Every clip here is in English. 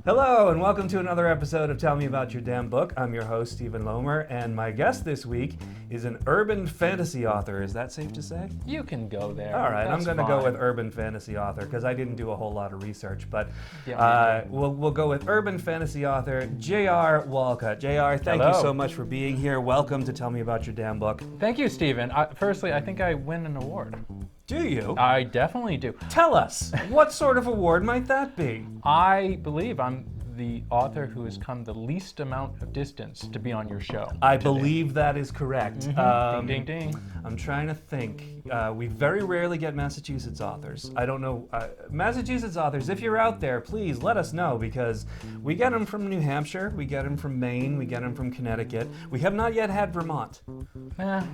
Hello, and welcome to another episode of Tell Me About Your Damn Book. I'm your host, Stephen Lomer, and my guest this week is an urban fantasy author. Is that safe to say? You can go there. All right, That's I'm going to go fine. with urban fantasy author because I didn't do a whole lot of research, but Yeah, we'll go with urban fantasy author JR Walcutt. JR, thank you Hello. so much for being here. Welcome to Tell Me About Your Damn Book. Thank you, Stephen. Firstly, I think I win an award. Do you? I definitely do. Tell us, what sort of award might that be? I believe I'm the author who has come the least amount of distance to be on your show. I believe that is correct. Ding, ding, ding. I'm trying to think. We very rarely get Massachusetts authors. I don't know. Massachusetts authors, if you're out there, please let us know because we get them from New Hampshire, we get them from Maine, we get them from Connecticut. We have not yet had Vermont.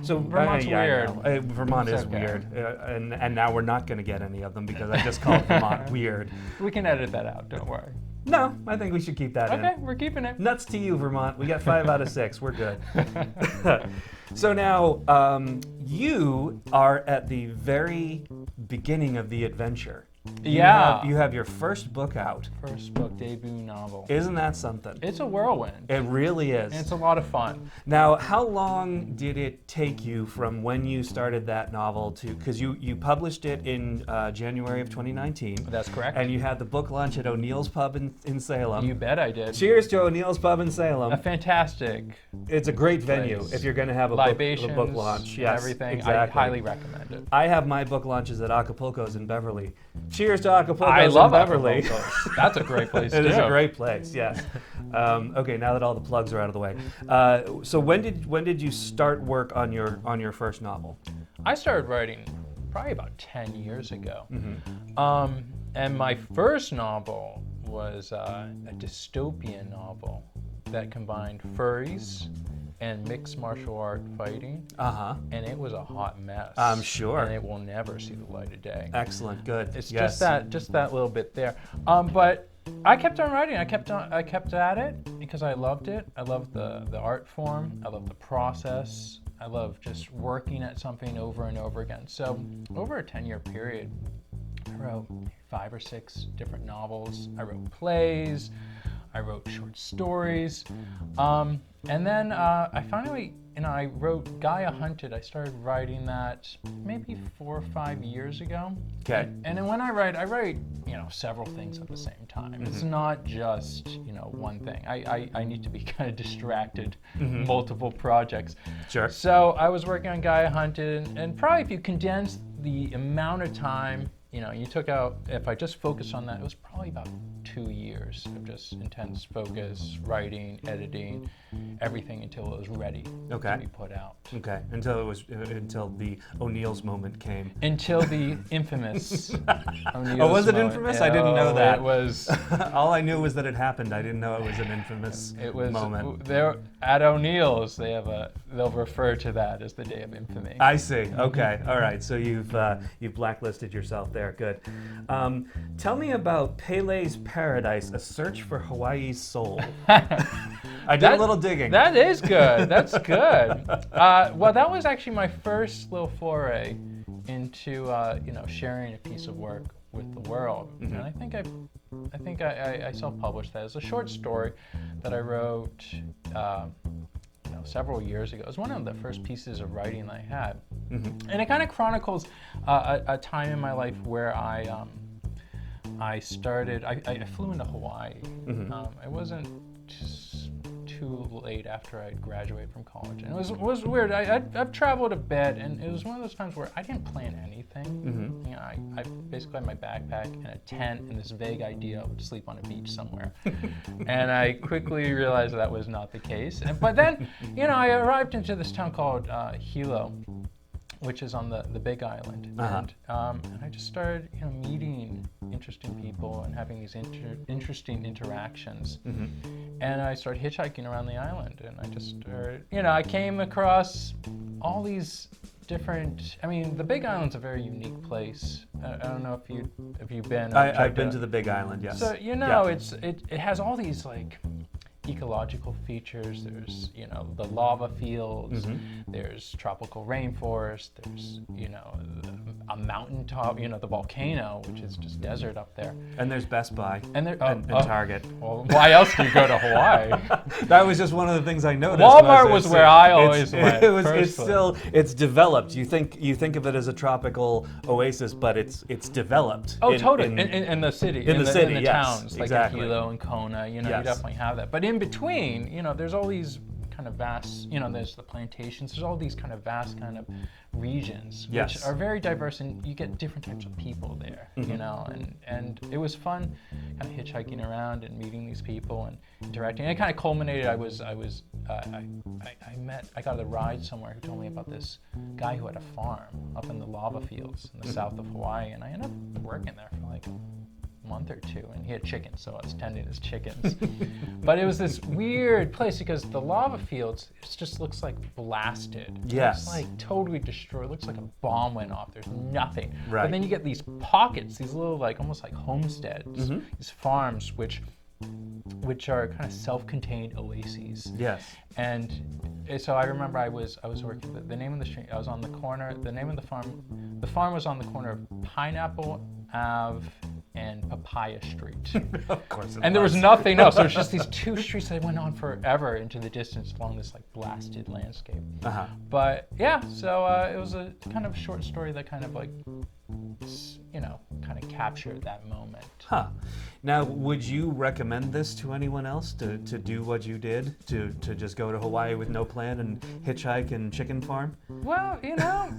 So Vermont's weird. Vermont It's is okay. weird. And now we're not going to get any of them because I just called Vermont weird. We can edit that out, don't worry. No, I think we should keep that in. Okay, we're keeping it. Nuts to you, Vermont. We got 5 out of 6. We're good. So now, you are at the very beginning of the adventure. You have your first book out. First book, debut novel. Isn't that something? It's a whirlwind. It really is. And it's a lot of fun. Now, how long did it take you from when you started that novel to, because you published it in January of 2019. That's correct. And you had the book launch at O'Neill's Pub in Salem. You bet I did. Cheers to O'Neill's Pub in Salem. A fantastic It's a great venue place. if you're going to have a libations, book launch. Yes, everything. exactly. I highly recommend it. I have my book launches at Acapulco's in Beverly. Cheers to Acapulco's I love in Beverly. Acapulco. That's a great place It to is do. a great place, yes. Okay, now that all the plugs are out of the way. So when did you start work on your first novel? I started writing probably about 10 years ago. Mm-hmm. And my first novel was a dystopian novel that combined furries and mixed martial art fighting. Uh-huh. And it was a hot mess. I'm sure. And it will never see the light of day. Excellent, good. It's yes. just that little bit there. But I kept on writing. I kept at it because I loved it. I loved the art form. I loved the process. I love just working at something over and over again. So over a 10-year period, I wrote 5 or 6 different novels. I wrote plays. I wrote short stories. And then I finally, I wrote Gaia Hunted. I started writing that maybe 4 or 5 years ago. Okay. And then when I write, several things at the same time. Mm-hmm. It's not just, one thing. I need to be kind of distracted, multiple projects. Sure. So I was working on Gaia Hunted, and probably if you condense the amount of time, you took out, if I just focused on that, it was probably about 2 years of just intense focus, writing, editing, everything until it was ready to be put out. Okay. Until the O'Neill's moment came. Until the infamous O'Neill's Oh, was it moment. infamous? I didn't know that. It was. All I knew was that it happened. I didn't know it was an infamous moment. There at O'Neill's, they'll refer to that as the day of infamy. I see. Okay. All right. So you've blacklisted yourself there. Good. Tell me about Peles Paradise: A Search for Hawaii's Soul. I did a little digging. That is good. That's good. Well, that was actually my first little foray into sharing a piece of work with the world, Mm-hmm. and I think I self-published that as a short story that I wrote several years ago. It was one of the first pieces of writing I had, and it kind of chronicles a time in my life where I flew into Hawaii. It wasn't too late after I'd graduated from college, and it was weird. I've traveled a bit, and it was one of those times where I didn't plan anything. I basically had my backpack and a tent and this vague idea of sleep on a beach somewhere, and I quickly realized that was not the case. But then, I arrived into this town called Hilo, which is on the Big Island, and I just started meeting interesting people and having these interesting interactions, and I started hitchhiking around the island, and I just started, I came across all these different. I mean, the Big Island's a very unique place. I don't know if you've been. I've been to the Big Island. Yes. So it has all these like ecological features. There's the lava fields. There's tropical rainforest. There's a mountaintop, you know, the volcano, which is just desert up there. And there's Best Buy And there, and Target. Well, why else do you go to Hawaii? That was just one of the things I noticed. Walmart was where I always went. It's developed. You think of it as a tropical oasis, but it's developed. Oh, totally. In the city. In the city, in the yes, towns, like exactly. in Hilo and Kona, you know, Yes. you definitely have that. But in between, you know, there's all these kind of vast, you know, there's the plantations, there's all these kind of vast kind of regions, which Yes. are very diverse, and you get different types of people there, you know, and it was fun kind of hitchhiking around and meeting these people and interacting. And it kind of culminated, I got a ride somewhere who told me about this guy who had a farm up in the lava fields in the south of Hawaii, and I ended up working there for like month or two, and he had chickens, so I was tending his chickens. But it was this weird place because the lava fields, it just looks like blasted. Yes. It's like totally destroyed. It looks like a bomb went off. There's nothing. Right. But then you get these pockets, these little like almost like homesteads, these farms which are kind of self-contained oases. Yes. And so I remember I was working the name of the street. I was on the corner. The name of the farm. The farm was on the corner of Pineapple Ave and Papaya Street. Of course. And there was nothing else. There was just these two streets that went on forever into the distance along this like blasted landscape. Uh-huh. But yeah, so it was a kind of short story that kind of like, you know, kind of captured that moment. Huh. Now, would you recommend this to anyone else to do what you did, to just go to Hawaii with no plan and hitchhike and chicken farm? Well, you know,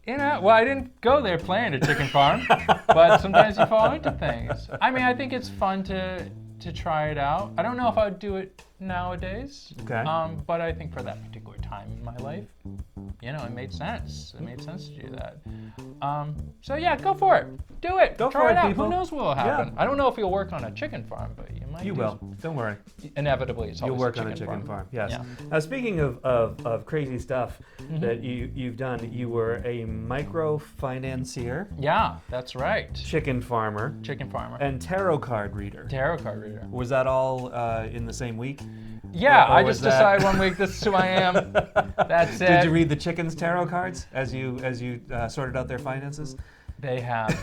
well, I didn't go there planning a chicken farm, but sometimes you fall into things. I mean, I think it's fun to try it out. I don't know if I would do it nowadays. Okay. But I think for that particular time in my life, you know, it made sense. It made sense to do that. So yeah, go for it. Do it. Go Try for it, out. people. Who knows what will happen? Yeah. I don't know if you'll work on a chicken farm, but you might. You will. Don't worry. Inevitably, it's You'll always work on a chicken farm. Yes. Yeah. Now, speaking of crazy stuff that you've done, you were a microfinancier, Yeah, that's right. chicken farmer, Chicken farmer. and tarot card reader. Tarot card reader. Was that all in the same week? Yeah, Or I was just that- decided one week this is who I am. That's it. Did you read the chickens' tarot cards as you sorted out their finances? They have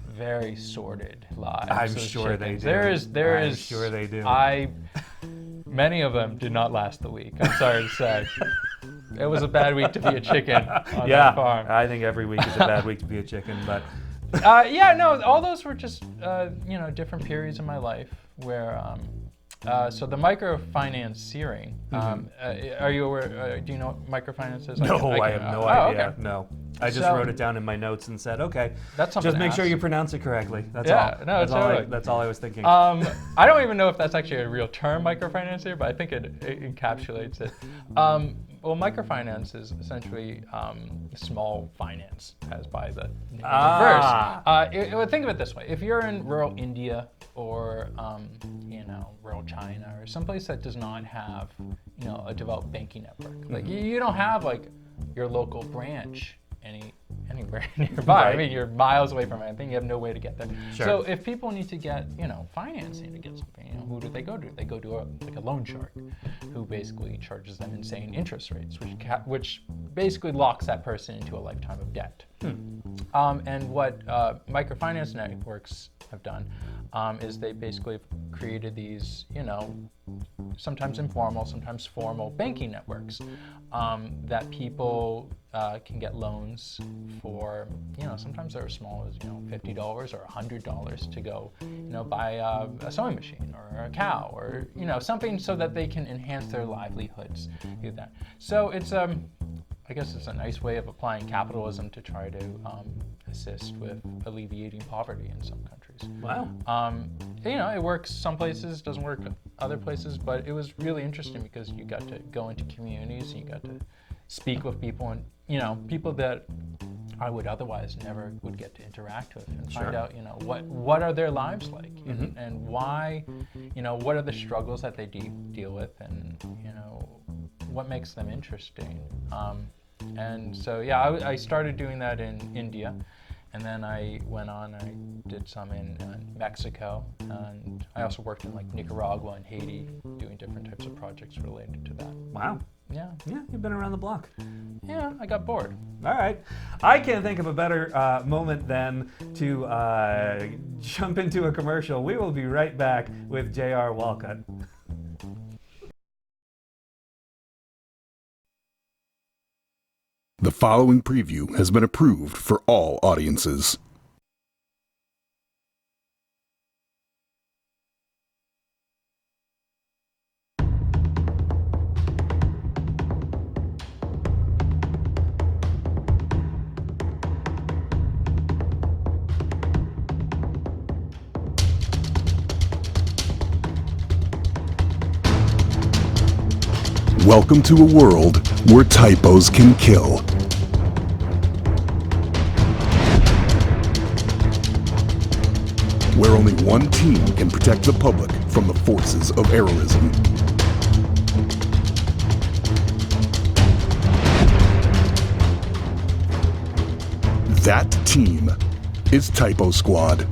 very sordid lives. I'm those sure they chickens. do. There I'm is. sure they do. Many of them did not last the week. I'm sorry to say. It was a bad week to be a chicken on that farm. I think every week is a bad week to be a chicken, but Yeah, no, all those were just you know, different periods in my life where. So the microfinanciering. Are you aware? Do you know what microfinance is? no, I have no idea. Okay. No, I just So- wrote it down in my notes and said, okay, That's something just to make sure ask. you pronounce it correctly. That's Yeah, all. no, that's all. totally. That's all I was thinking. I don't even know if that's actually a real term, microfinancier, but I think it encapsulates it. Well, microfinance is essentially small finance, as by the name of the verse. Think of it this way: if you're in rural India or you know, rural China or someplace that does not have, you know, a developed banking network, like you don't have like your local branch anywhere nearby. Right. I mean, you're miles away from anything. You have no way to get there. Sure. So if people need to get, you know, financing to get something, you know, who do they go to? They go to a loan shark, who basically charges them insane interest rates, which basically locks that person into a lifetime of debt. And what microfinance networks have done is they basically have created these, you know, sometimes informal, sometimes formal banking networks that people can get loans for, you know, sometimes they're as small as, you know, $50 or $100 to go, you know, buy a sewing machine or a cow or, you know, something so that they can enhance their livelihoods. Do that. So it's I guess it's a nice way of applying capitalism to try to assist with alleviating poverty in some countries. Wow. You know, it works some places, doesn't work other places, but it was really interesting because you got to go into communities and you got to speak with people, and, you know, people that I would otherwise never would get to interact with and find out, you know, what are their lives like, and why, you know, what are the struggles that they deal with, and, you know, what makes them interesting. And so, yeah, I started doing that in India, and then I went on, I did some in Mexico, and I also worked in like Nicaragua and Haiti doing different types of projects related to that. Wow. Yeah. Yeah, you've been around the block. yeah, I got bored. All right. I can't think of a better moment than to jump into a commercial. We will be right back with JR Walcutt. The following preview has been approved for all audiences. Welcome to a world where typos can kill. Where only one team can protect the public from the forces of errorism. That team is Typo Squad.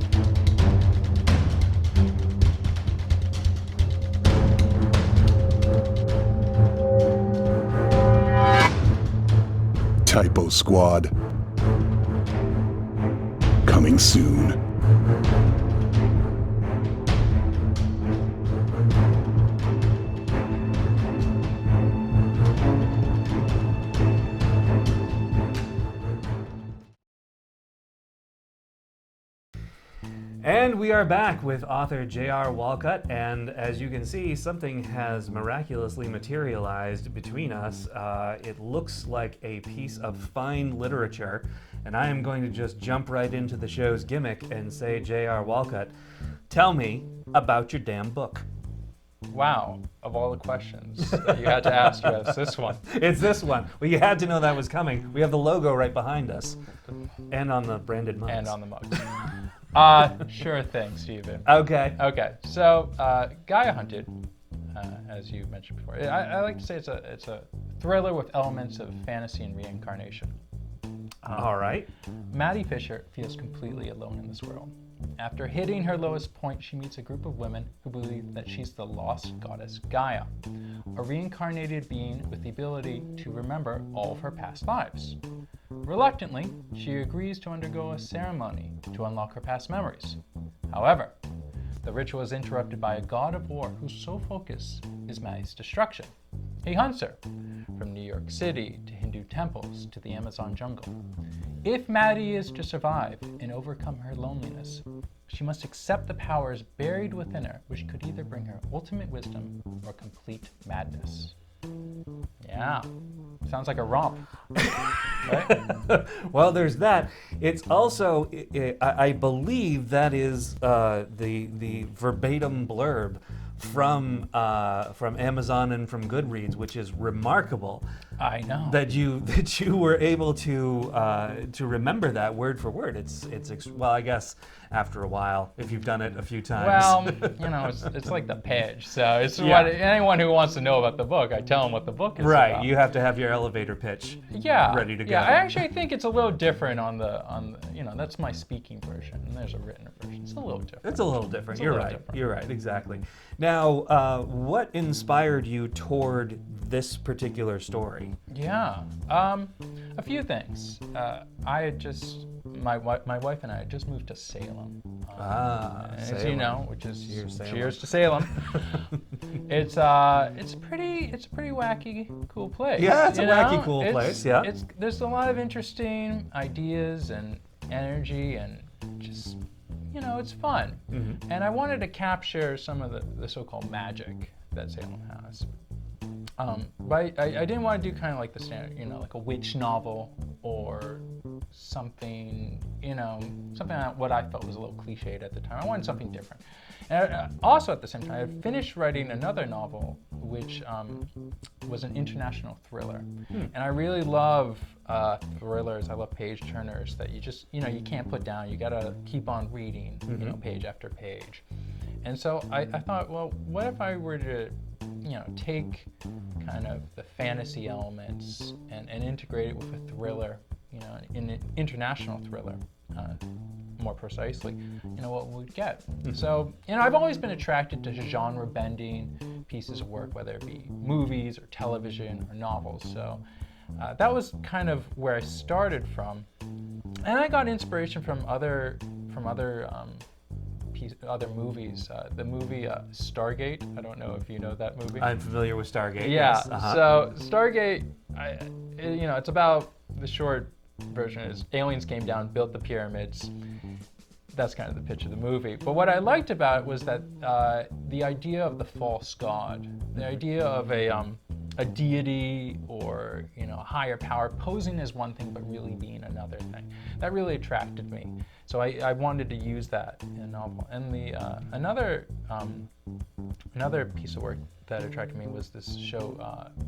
Typo Squad. Coming soon. And we are back with author JR Walcutt, and as you can see, something has miraculously materialized between us. It looks like a piece of fine literature, and I am going to just jump right into the show's gimmick and say, JR Walcutt, tell me about your damn book. Wow, of all the questions that you had to ask, you asked this one. It's this one. Well, you had to know that was coming. We have the logo right behind us, and on the branded mugs. And on the mugs. Sure thing, Steven. Okay. Okay, so Gaia Hunted, as you mentioned before, I like to say it's a thriller with elements of fantasy and reincarnation. All right. Maddie Fisher feels completely alone in this world. After hitting her lowest point, she meets a group of women who believe that she's the lost goddess Gaia, a reincarnated being with the ability to remember all of her past lives. Reluctantly, she agrees to undergo a ceremony to unlock her past memories. However, the ritual is interrupted by a god of war whose sole focus is Maddie's destruction. He hunts her, from New York City to Hindu temples to the Amazon jungle. If Maddie is to survive and overcome her loneliness, she must accept the powers buried within her, which could either bring her ultimate wisdom or complete madness. Yeah, sounds like a romp, right? Well, there's that. It's also, I believe that is the verbatim blurb from Amazon and from Goodreads, which is remarkable. I know that you were able to remember that word for word. It's well, I guess after a while, if you've done it a few times. Well, it's like the pitch. So it's what anyone who wants to know about the book, I tell them what the book is right. about. You have to have your elevator pitch. Ready to go. Yeah, I actually think it's a little different on the that's my speaking version, and there's a written version. It's a little different. It's a little different. It's a You're little right. different. You're right. Exactly. Now, what inspired you toward this particular story? Yeah, a few things. I had just my wife and I had just moved to Salem. As Salem. you know, which is Salem. cheers to Salem. It's a pretty wacky, cool place. Yeah, it's a wacky, know? cool place. Yeah. There's a lot of interesting ideas and energy and just it's fun. Mm-hmm. And I wanted to capture some of the so-called magic that Salem has. But I didn't want to do kind of like the standard, like a witch novel or something, something that what I felt was a little cliched at the time. I wanted something different. And also at the same time, I had finished writing another novel, which was an international thriller. And I really love thrillers. I love page turners that you just, you can't put down. You gotta keep on reading, page after page. And so I thought, well, what if I were to take kind of the fantasy elements and integrate it with a thriller, in an international thriller, more precisely, what we'd get. So, I've always been attracted to genre-bending pieces of work, whether it be movies or television or novels. So that was kind of where I started from, and I got inspiration from other movies. The movie Stargate. I don't know if you know that movie. I'm familiar with Stargate. Yeah. Yes. Uh-huh. So Stargate, it's about, the short version is aliens came down, built the pyramids. That's kind of the pitch of the movie. But what I liked about it was that the idea of the false god, the idea of a deity or a higher power posing as one thing but really being another thing, that really attracted me. So I wanted to use that in a novel. And another piece of work that attracted me was this show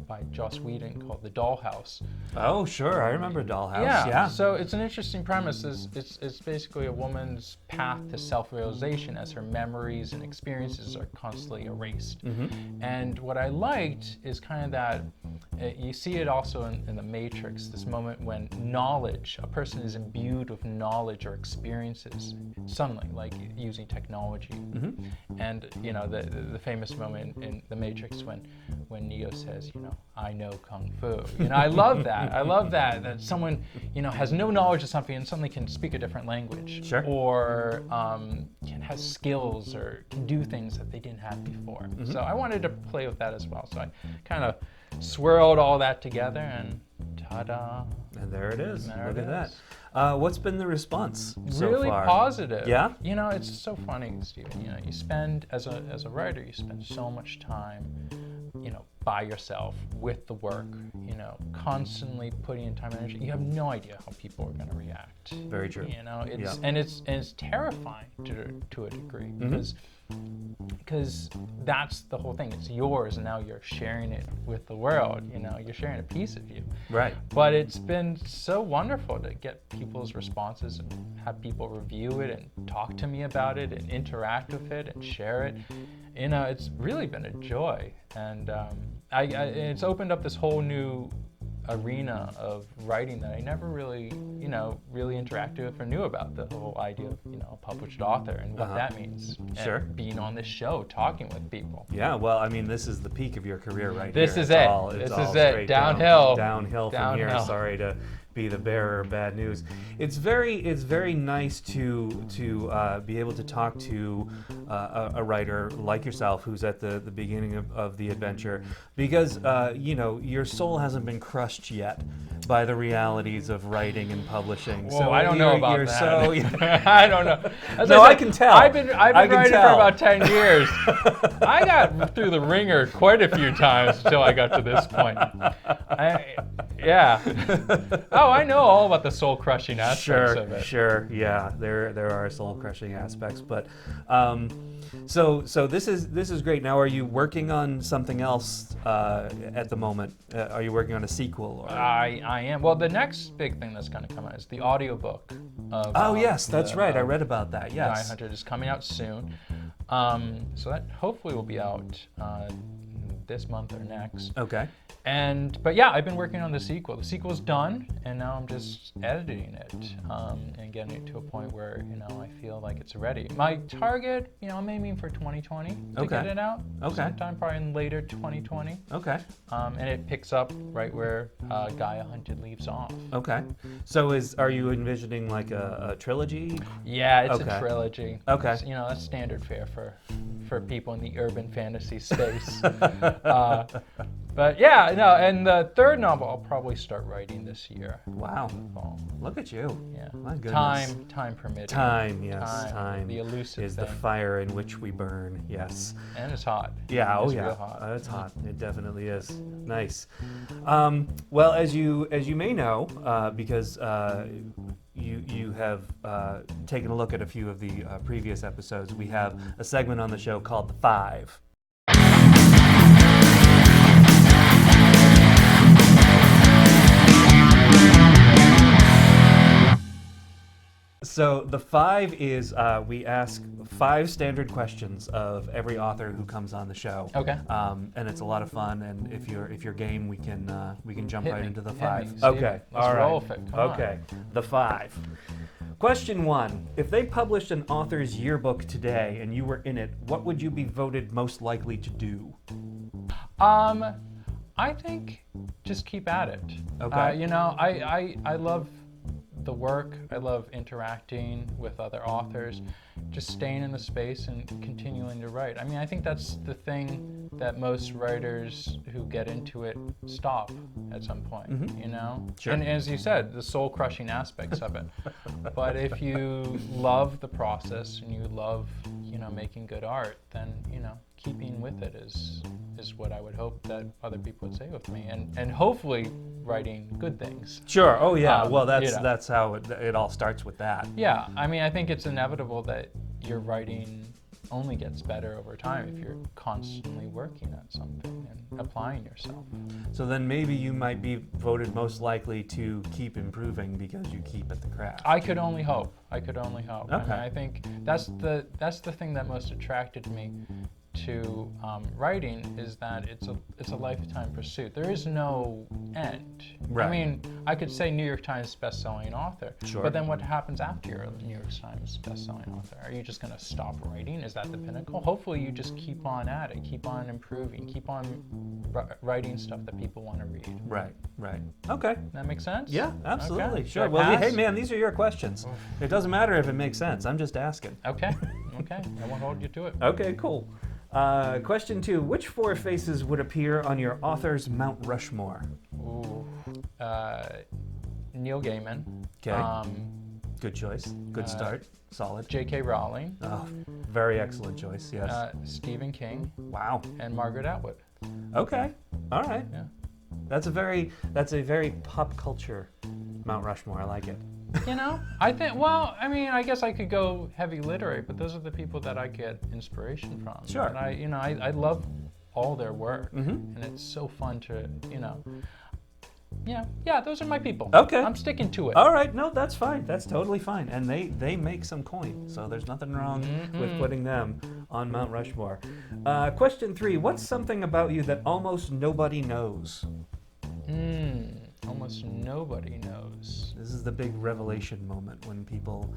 by Joss Whedon called The Dollhouse. Oh, sure. I remember Dollhouse. Yeah. So it's an interesting premise. It's basically a woman's path to self-realization as her memories and experiences are constantly erased. Mm-hmm. And what I liked is kind of that, you see it also in The Matrix, this moment when a person is imbued with knowledge or experiences suddenly, like using technology. Mm-hmm. And the famous moment in The Matrix when Neo says, I know Kung Fu. I love that. I love that someone, has no knowledge of something and suddenly can speak a different language. Sure. Or has skills or can do things that they didn't have before. Mm-hmm. So I wanted to play with that as well. So I kind of swirled all that together and ta-da. And there it is. There Look it at is. that. What's been the response so Really far? positive. Yeah? It's so funny, Stephen. You spend, as a writer, you spend so much time, by yourself with the work, constantly putting in time and energy. You have no idea how people are going to react. Very true. It's terrifying to a degree because that's the whole thing. It's yours, and now you're sharing it with the world. You're sharing a piece of you. Right. But it's been so wonderful to get people's responses and have people review it and talk to me about it and interact with it and share it. It's really been a joy, and it's opened up this whole new arena of writing that I never really interacted with or knew about, the whole idea of, a published author and what that means. Sure. And being on this show, talking with people. Yeah, well, I mean, this is the peak of your career right This here. is It's it. all- This it's all is it. straight Downhill. Downhill from here. Downhill. Sorry to be the bearer of bad news. It's very nice to be able to talk to a writer like yourself who's at the beginning of the adventure, because your soul hasn't been crushed yet by the realities of writing and publishing. Whoa, so I don't know about you're that. So I don't know. As No, I I can tell. I've been I can writing tell. for about 10 years. I got through the ringer quite a few times until I got to this point. Oh, I know all about the soul-crushing aspects of it. Sure, yeah, there are soul-crushing aspects, but so this is great. Now, are you working on something else at the moment? Are you working on a sequel? Or? I am. Well, the next big thing that's going to come out is the audiobook of. Oh yes, that's right. I read about that. Yes. 900 is coming out soon, so that hopefully will be out this month or next. Okay. But yeah, I've been working on the sequel. The sequel's done, and now I'm just editing it and getting it to a point where I feel like it's ready. My target, I'm aiming for 2020 to get it out. Okay. Sometime probably in later 2020. Okay. And it picks up right where Gaia Hunted leaves off. Okay. So are you envisioning like a trilogy? Yeah, it's Okay. a trilogy. Okay. That's standard fare for people in the urban fantasy space. But yeah, no, and the third novel I'll probably start writing this year. Wow. Fall. Look at you. Yeah. My goodness. Time permitting. Time, yes, time The elusive is thing. the fire in which we burn. Yes. And it's hot. Yeah. Oh It's yeah. real hot. It's hot. It definitely is. Nice. Well, as you may know, because you have taken a look at a few of the previous episodes, we have a segment on the show called The Five. So the five is we ask 5 standard questions of every author who comes on the show. Okay. And it's a lot of fun. And if you're game, we can jump Hit right me. into the Hit 5. me, Steve. Okay. Let's All right. roll with it. Come on. Okay. The 5. Question 1: if they published an author's yearbook today and you were in it, what would you be voted most likely to do? I think just keep at it. Okay. You know, I love the work. I love interacting with other authors, just staying in the space and continuing to write. I mean, I think that's the thing that most writers who get into it stop at some point, you know? Sure. And as you said, the soul-crushing aspects of it. But if you love the process and you love, you know, making good art, then, you know, keeping with it is what I would hope that other people would say with me, and hopefully writing good things. Sure. Oh yeah. Well, you know. that's how it all starts with that. Yeah, I mean, I think it's inevitable that your writing only gets better over time if you're constantly working at something and applying yourself. So then maybe you might be voted most likely to keep improving because you keep at the craft. I could only hope. I mean, Okay. I think that's the thing that most attracted me to writing, is that it's a lifetime pursuit. There is no end. Right. I mean, I could say New York Times best-selling author, Sure. but then what happens after you're a New York Times best-selling author? Are you just going to stop writing? Is that the pinnacle? Hopefully you just keep on at it, keep on improving, keep on writing stuff that people want to read. Right. Okay. That makes sense? Yeah, absolutely. Okay. Sure. Should I Well, hey pass? man, these are your questions. It doesn't matter if it makes sense. I'm just asking. Okay. I won't hold you to it. Okay, cool. Question 2. Which 4 faces would appear on your author's Mount Rushmore? Ooh. Neil Gaiman. Okay. Good choice. Good start. Solid. J.K. Rowling. Oh, very excellent choice. Yes. Stephen King. Wow. And Margaret Atwood. Okay. All right. Yeah. That's a very pop culture Mount Rushmore. I like it. You know, I think, well, I mean, I guess I could go heavy literary, but those are the people that I get inspiration from. Sure. And I love all their work, and it's so fun to, you know, yeah, those are my people. Okay. I'm sticking to it. All right. No, that's fine. That's totally fine. And they make some coin, so there's nothing wrong with putting them on Mount Rushmore. Question 3. What's something about you that almost nobody knows? Almost nobody knows. This is the big revelation moment when people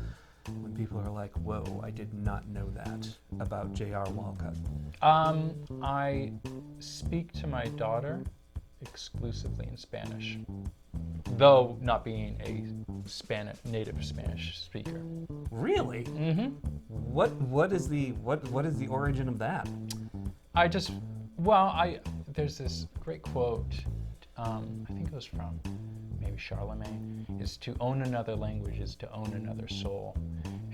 are like, "Whoa, I did not know that about JR Walcutt." I speak to my daughter exclusively in Spanish, though not being a native Spanish speaker. Really? Mm-hmm. What is the origin of that? There's this great quote. I think it was from maybe Charlemagne. Is to own another language is to own another soul.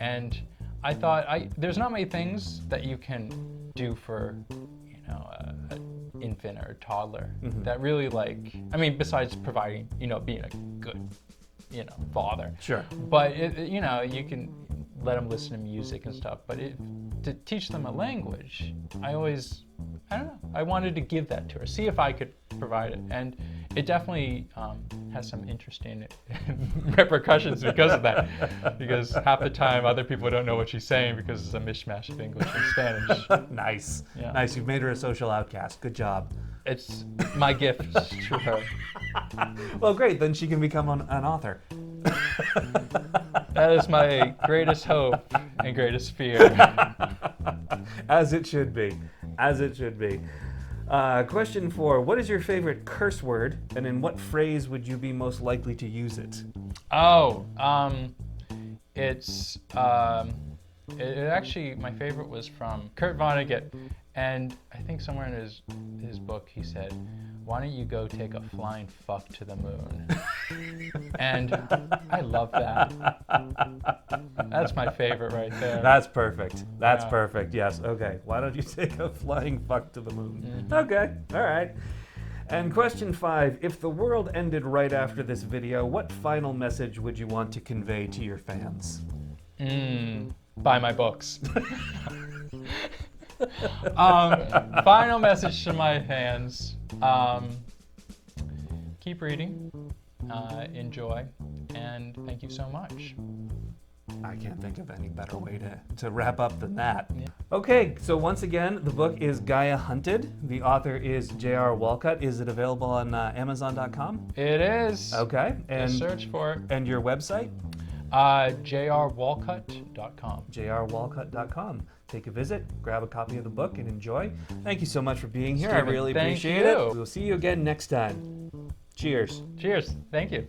And I thought there's not many things that you can do for, you know, an infant or a toddler that really, like, I mean, besides providing, you know, being a good, you know, father. Sure. But you know, you can let them listen to music and stuff. But to teach them a language, I don't know. I wanted to give that to her, see if I could provide it, and it definitely has some interesting repercussions because of that. Because half the time, other people don't know what she's saying because it's a mishmash of English and Spanish. Nice. Yeah. Nice. You've made her a social outcast. Good job. It's my gift to her. Well, great. Then she can become an author. That is my greatest hope and greatest fear. As it should be. As it should be. Question 4. What is your favorite curse word, and in what phrase would you be most likely to use it? Oh, it's it actually, my favorite was from Kurt Vonnegut, and I think somewhere in his book he said, "Why don't you go take a flying fuck to the moon?" And I love that. That's my favorite right there. That's perfect. That's Yeah. perfect. Yes. Okay. Why don't you take a flying fuck to the moon? Okay. All right. And question 5. If the world ended right after this video, what final message would you want to convey to your fans? Buy my books. Final message to my fans. Keep reading, enjoy, and thank you so much. I can't think of any better way to wrap up than that. Yeah. Okay, so once again, the book is Gaia Hunted. The author is JR Walcutt. Is it available on Amazon.com? It is. Okay. And Just search for it. And your website? JRWalcutt.com. JRWalcutt.com. take a visit, grab a copy of the book, and enjoy. Thank you so much for being here. I Steven, really thank appreciate it. you. We'll see you again next time. Cheers. Cheers. Thank you.